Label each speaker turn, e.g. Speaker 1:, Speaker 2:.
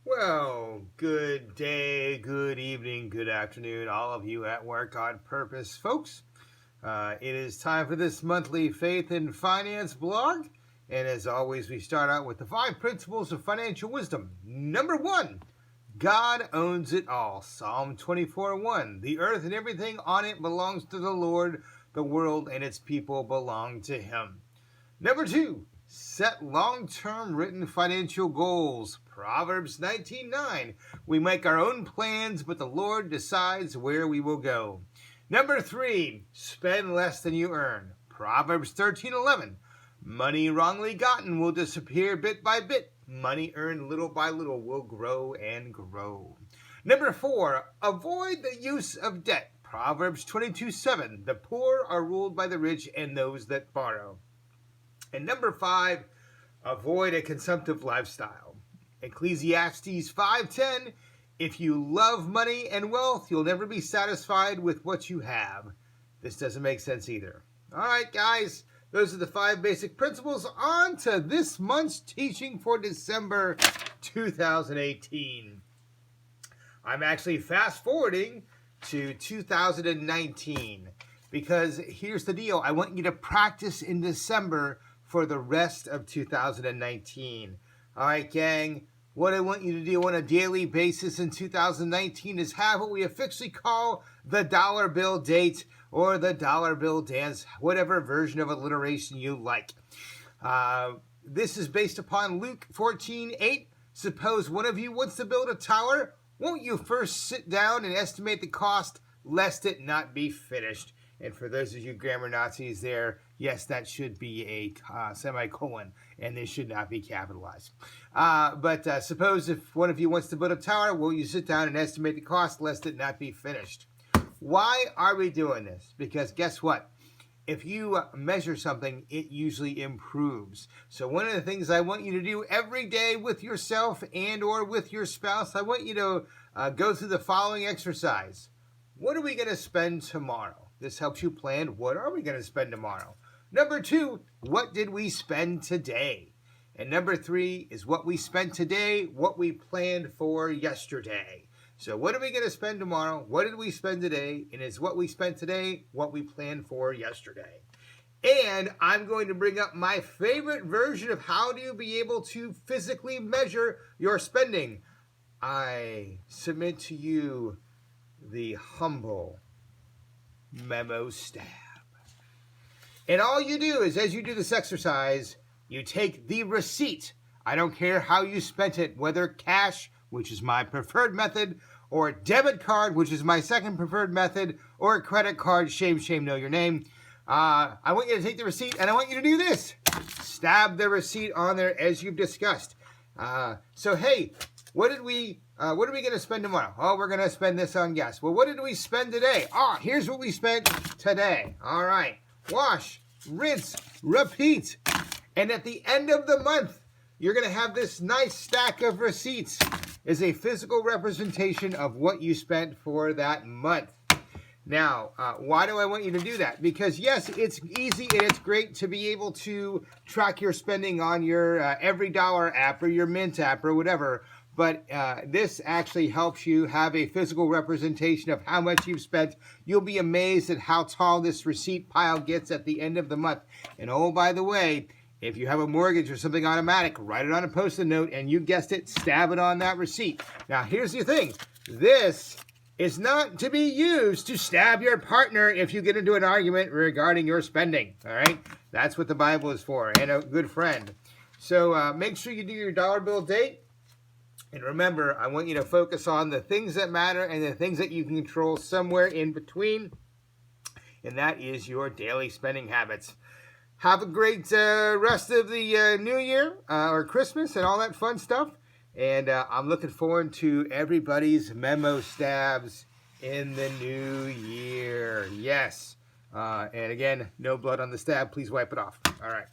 Speaker 1: Well, good day, good evening, good afternoon, all of you at Work on Purpose, folks. It is time for this monthly Faith and Finance blog. And as always, we start out with the 5 principles of financial wisdom. Number 1, God owns it all. Psalm 24:1. The earth and everything on it belongs to the Lord. The world and its people belong to Him. Number 2, set long-term written financial goals. Proverbs 19:9. We make our own plans, but the Lord decides where we will go. Number 3, spend less than you earn. Proverbs 13:11. Money wrongly gotten will disappear bit by bit. Money earned little by little will grow and grow. Number 4, avoid the use of debt. Proverbs 22:7. The poor are ruled by the rich and those that borrow. And number 5, avoid a consumptive lifestyle. Ecclesiastes 5:10, if you love money and wealth, you'll never be satisfied with what you have. This doesn't make sense either. All right, guys, those are the 5 basic principles. On to this month's teaching for December 2018. I'm actually fast forwarding to 2019 because here's the deal. I want you to practice in December for the rest of 2019. All right, gang, what I want you to do on a daily basis in 2019 is have what we officially call the dollar bill date or the dollar bill dance, whatever version of alliteration you like. This is based upon Luke 14:8. Suppose one of you wants to build a tower. Won't you first sit down and estimate the cost, lest it not be finished? And for those of you grammar Nazis there, yes, that should be a semicolon, and this should not be capitalized. But suppose if one of you wants to build a tower, will you sit down and estimate the cost, lest it not be finished? Why are we doing this? Because guess what? If you measure something, it usually improves. So one of the things I want you to do every day with yourself and or with your spouse, I want you to go through the following exercise. What are we going to spend tomorrow? This helps you plan, what are we going to spend tomorrow? Number 2, what did we spend today? And number 3 is what we spent today, what we planned for yesterday. So what are we going to spend tomorrow? What did we spend today? And is what we spent today what we planned for yesterday? And I'm going to bring up my favorite version of how do you be able to physically measure your spending. I submit to you the humble memo stab. And all you do is, as you do this exercise, you take the receipt. I don't care how you spent it, whether cash, which is my preferred method, or a debit card, which is my second preferred method, or a credit card, shame, know your name. I want you to take the receipt, and I want you to do this. Stab the receipt on there as you've discussed. So, hey, what are we going to spend tomorrow? Oh, we're going to spend this on gas. Well, what did we spend today? Here's what we spent today. All right. Wash, rinse, repeat. And at the end of the month, you're going to have this nice stack of receipts as a physical representation of what you spent for that month. Now, why do I want you to do that? Because yes, it's easy and it's great to be able to track your spending on your EveryDollar app or your Mint app or whatever. But this actually helps you have a physical representation of how much you've spent. You'll be amazed at how tall this receipt pile gets at the end of the month. And oh, by the way, if you have a mortgage or something automatic, write it on a Post-it note, and you guessed it, stab it on that receipt. Now, here's the thing. This is not to be used to stab your partner if you get into an argument regarding your spending, all right? That's what the Bible is for, and a good friend. So make sure you do your dollar bill date. And remember, I want you to focus on the things that matter and the things that you can control somewhere in between. And that is your daily spending habits. Have a great rest of the new year or Christmas and all that fun stuff. And I'm looking forward to everybody's memo stabs in the new year. Yes. And again, no blood on the stab. Please wipe it off. All right.